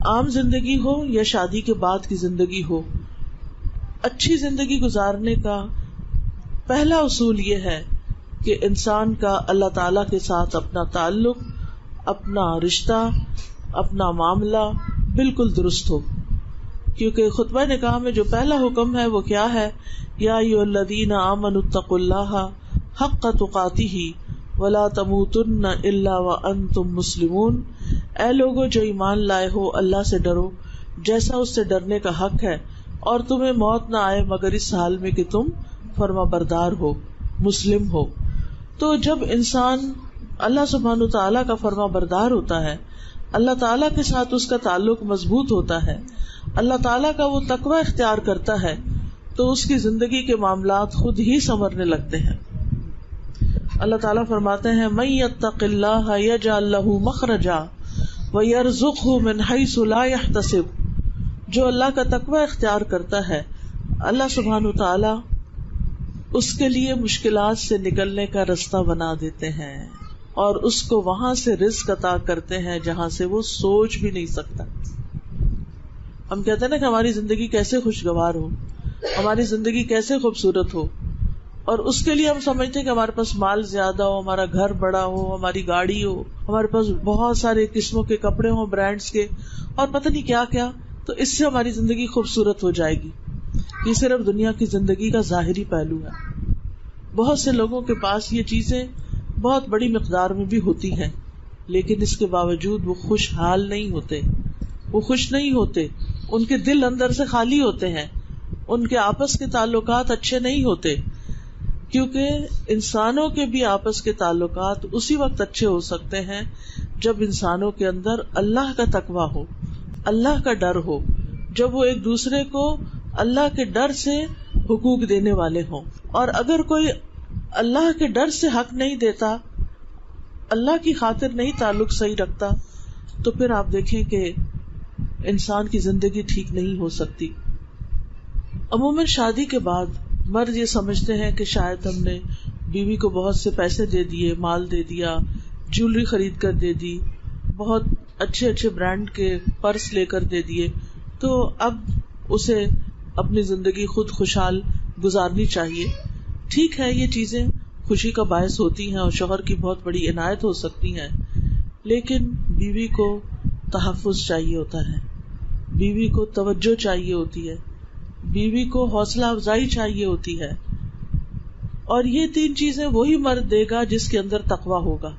عام زندگی ہو یا شادی کے بعد کی زندگی ہو، اچھی زندگی گزارنے کا پہلا اصول یہ ہے کہ انسان کا اللہ تعالی کے ساتھ اپنا تعلق، اپنا رشتہ، اپنا معاملہ بالکل درست ہو. کیونکہ خطبہ نکاح میں جو پہلا حکم ہے وہ کیا ہے؟ یا ایھا الذین آمنوا اتقوا اللہ حق تقاتہ ولا تموتن الا وانتم مسلمون. اے لوگو جو ایمان لائے ہو، اللہ سے ڈرو جیسا اس سے ڈرنے کا حق ہے، اور تمہیں موت نہ آئے مگر اس حال میں کہ تم فرما بردار ہو، مسلم ہو. تو جب انسان اللہ سبحانہ تعالیٰ کا فرما بردار ہوتا ہے، اللہ تعالیٰ کے ساتھ اس کا تعلق مضبوط ہوتا ہے، اللہ تعالیٰ کا وہ تقوی اختیار کرتا ہے، تو اس کی زندگی کے معاملات خود ہی سنورنے لگتے ہیں. اللہ تعالیٰ فرماتے ہیں من یتق اللہ یجعل لہ مخرجا ویرزقہ من حیث لا یحتسب. جو اللہ کا تقوی اختیار کرتا ہے، اللہ سبحانہ تعالیٰ اس کے لیے مشکلات سے نکلنے کا رستہ بنا دیتے ہیں اور اس کو وہاں سے رزق عطا کرتے ہیں جہاں سے وہ سوچ بھی نہیں سکتا. ہم کہتے ہیں نا کہ ہماری زندگی کیسے خوشگوار ہو، ہماری زندگی کیسے خوبصورت ہو، اور اس کے لیے ہم سمجھتے ہیں کہ ہمارے پاس مال زیادہ ہو، ہمارا گھر بڑا ہو، ہماری گاڑی ہو، ہمارے پاس بہت سارے قسموں کے کپڑے ہوں برانڈز کے، اور پتہ نہیں کیا کیا، تو اس سے ہماری زندگی خوبصورت ہو جائے گی. یہ صرف دنیا کی زندگی کا ظاہری پہلو ہے. بہت سے لوگوں کے پاس یہ چیزیں بہت بڑی مقدار میں بھی ہوتی ہیں، لیکن اس کے باوجود وہ خوشحال نہیں ہوتے، وہ خوش نہیں ہوتے، ان کے دل اندر سے خالی ہوتے ہیں، ان کے آپس کے تعلقات اچھے نہیں ہوتے. کیونکہ انسانوں کے بھی آپس کے تعلقات اسی وقت اچھے ہو سکتے ہیں جب انسانوں کے اندر اللہ کا تقویٰ ہو، اللہ کا ڈر ہو، جب وہ ایک دوسرے کو اللہ کے ڈر سے حقوق دینے والے ہوں. اور اگر کوئی اللہ کے ڈر سے حق نہیں دیتا، اللہ کی خاطر نہیں تعلق صحیح رکھتا، تو پھر آپ دیکھیں کہ انسان کی زندگی ٹھیک نہیں ہو سکتی. عموماً شادی کے بعد مرد یہ سمجھتے ہیں کہ شاید ہم نے بیوی کو بہت سے پیسے دے دیے، مال دے دیا، جیولری خرید کر دے دی، بہت اچھے اچھے برانڈ کے پرس لے کر دے دیے، تو اب اسے اپنی زندگی خود خوشحال گزارنی چاہیے. ٹھیک ہے، یہ چیزیں خوشی کا باعث ہوتی ہیں اور شوہر کی بہت بڑی عنایت ہو سکتی ہیں، لیکن بیوی کو تحفظ چاہیے ہوتا ہے، بیوی کو توجہ چاہیے ہوتی ہے، بیوی کو حوصلہ افزائی چاہیے ہوتی ہے. اور یہ تین چیزیں وہی مرد دے گا جس کے اندر تقویٰ ہوگا،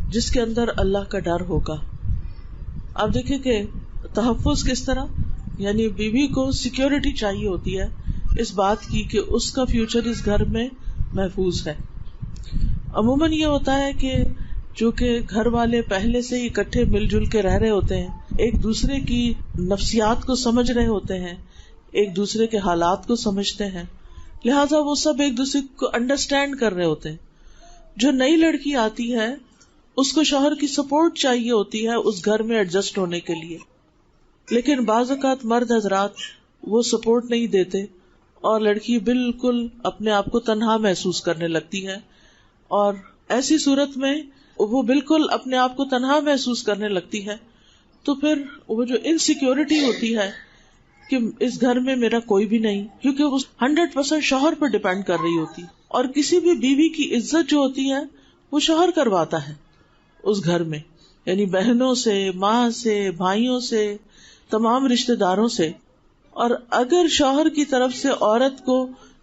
جس کے اندر اللہ کا ڈر ہوگا. آپ دیکھیں کہ تحفظ کس طرح، یعنی بیوی کو سیکیورٹی چاہیے ہوتی ہے اس بات کی کہ اس کا فیوچر اس گھر میں محفوظ ہے. عموماً یہ ہوتا ہے کہ چونکہ گھر والے پہلے سے ہی اکٹھے مل جل کے رہ رہے ہوتے ہیں، ایک دوسرے کی نفسیات کو سمجھ رہے ہوتے ہیں، ایک دوسرے کے حالات کو سمجھتے ہیں، لہٰذا وہ سب ایک دوسرے کو انڈرسٹینڈ کر رہے ہوتے ہیں. جو نئی لڑکی آتی ہے اس کو شوہر کی سپورٹ چاہیے ہوتی ہے اس گھر میں ایڈجسٹ ہونے کے لیے، لیکن بعض اوقات مرد حضرات وہ سپورٹ نہیں دیتے اور لڑکی بالکل اپنے آپ کو تنہا محسوس کرنے لگتی ہے. اور ایسی صورت میں وہ بالکل اپنے آپ کو تنہا محسوس کرنے لگتی ہے، تو پھر وہ جو انسیکیورٹی ہوتی ہے کہ اس گھر میں میرا کوئی بھی نہیں، کیونکہ وہ 100% شوہر پر ڈیپینڈ کر رہی ہوتی. اور کسی بھی بیوی کی عزت جو ہوتی ہے وہ شوہر کرواتا ہے اس گھر میں، یعنی بہنوں سے، ماں سے، بھائیوں سے، تمام رشتہ داروں سے. اور اگر شوہر کی طرف سے عورت کو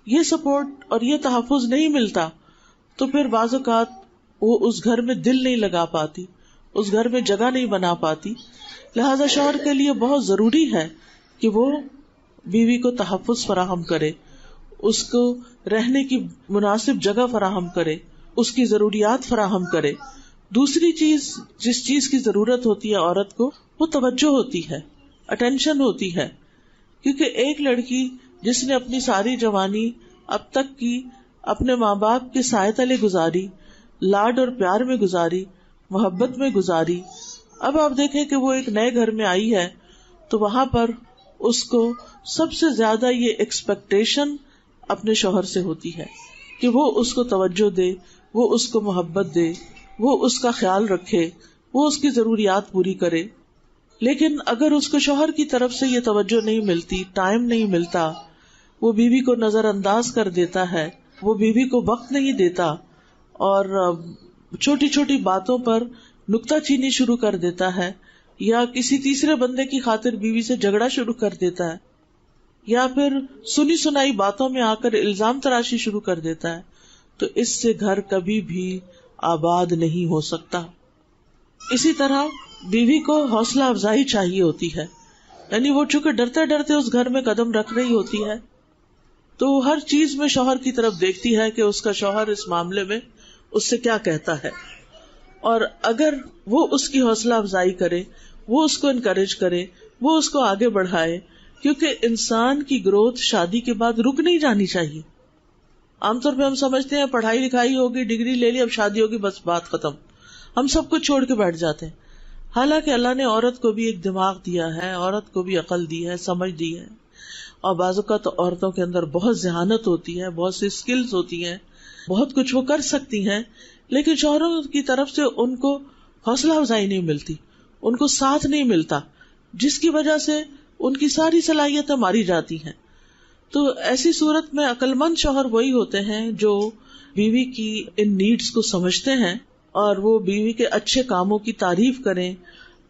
یہ سپورٹ اور یہ تحفظ نہیں ملتا تو پھر بعض اوقات وہ اس گھر میں دل نہیں لگا پاتی، اس گھر میں جگہ نہیں بنا پاتی. لہذا شوہر کے لیے بہت ضروری ہے کہ وہ بیوی کو تحفظ فراہم کرے، اس کو رہنے کی مناسب جگہ فراہم کرے، اس کی ضروریات فراہم کرے. دوسری چیز جس چیز کی ضرورت ہوتی ہے عورت کو، وہ توجہ ہوتی ہے، اٹینشن ہوتی ہے. کیونکہ ایک لڑکی جس نے اپنی ساری جوانی اب تک کی اپنے ماں باپ کے سائے تلے گزاری، لاڈ اور پیار میں گزاری، محبت میں گزاری، اب آپ دیکھیں کہ وہ ایک نئے گھر میں آئی ہے تو وہاں پر اس کو سب سے زیادہ یہ ایکسپیکٹیشن اپنے شوہر سے ہوتی ہے کہ وہ اس کو توجہ دے، وہ اس کو محبت دے، وہ اس کا خیال رکھے، وہ اس کی ضروریات پوری کرے. لیکن اگر اس کو شوہر کی طرف سے یہ توجہ نہیں ملتی، ٹائم نہیں ملتا، وہ بیوی کو نظر انداز کر دیتا ہے، وہ بیوی کو وقت نہیں دیتا اور چھوٹی چھوٹی باتوں پر نکتہ چینی شروع کر دیتا ہے، یا کسی تیسرے بندے کی خاطر بیوی سے جھگڑا شروع کر دیتا ہے، یا پھر سنی سنائی باتوں میں آ کر الزام تراشی شروع کر دیتا ہے، تو اس سے گھر کبھی بھی آباد نہیں ہو سکتا. اسی طرح بیوی کو حوصلہ افزائی چاہیے ہوتی ہے، یعنی وہ چونکہ ڈرتے ڈرتے اس گھر میں قدم رکھ رہی ہوتی ہے تو ہر چیز میں شوہر کی طرف دیکھتی ہے کہ اس کا شوہر اس معاملے میں اس سے کیا کہتا ہے، اور اگر وہ اس کی حوصلہ افزائی کرے، وہ اس کو انکریج کرے، وہ اس کو آگے بڑھائے، کیونکہ انسان کی گروتھ شادی کے بعد رک نہیں جانی چاہیے. عام طور پہ ہم سمجھتے ہیں پڑھائی لکھائی ہوگی، ڈگری لے لی، اب شادی ہوگی، بس بات ختم، ہم سب کچھ چھوڑ کے بیٹھ جاتے ہیں. حالانکہ اللہ نے عورت کو بھی ایک دماغ دیا ہے، عورت کو بھی عقل دی ہے، سمجھ دی ہے، اور بعض اوقات عورتوں کے اندر بہت ذہانت ہوتی ہے، بہت سی اسکلز ہوتی ہیں، بہت کچھ وہ کر سکتی ہیں، لیکن شوہروں کی طرف سے ان کو حوصلہ افزائی نہیں ملتی، ان کو ساتھ نہیں ملتا، جس کی وجہ سے ان کی ساری صلاحیتیں ماری جاتی ہیں. تو ایسی صورت میں عقل مند شوہر وہی ہوتے ہیں جو بیوی کی ان نیڈز کو سمجھتے ہیں اور وہ بیوی کے اچھے کاموں کی تعریف کریں،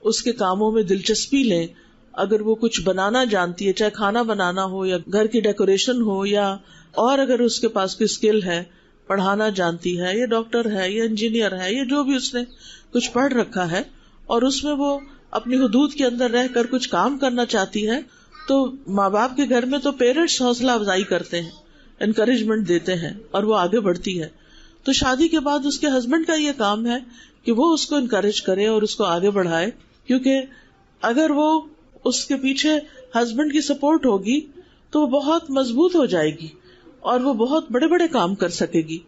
اس کے کاموں میں دلچسپی لیں. اگر وہ کچھ بنانا جانتی ہے، چاہے کھانا بنانا ہو یا گھر کی ڈیکوریشن ہو، یا اور اگر اس کے پاس کوئی اسکل ہے، پڑھانا جانتی ہے، یا ڈاکٹر ہے، یا انجینئر ہے، یا جو بھی اس نے کچھ پڑھ رکھا ہے اور اس میں وہ اپنی حدود کے اندر رہ کر کچھ کام کرنا چاہتی ہے، تو ماں باپ کے گھر میں تو پیرنٹس حوصلہ افزائی کرتے ہیں، انکریجمنٹ دیتے ہیں اور وہ آگے بڑھتی ہے. تو شادی کے بعد اس کے ہسبینڈ کا یہ کام ہے کہ وہ اس کو انکریج کرے اور اس کو آگے بڑھائے، کیونکہ اگر وہ اس کے پیچھے ہسبینڈ کی سپورٹ ہوگی تو وہ بہت مضبوط ہو جائے گی اور وہ بہت بڑے بڑے کام کر سکے گی.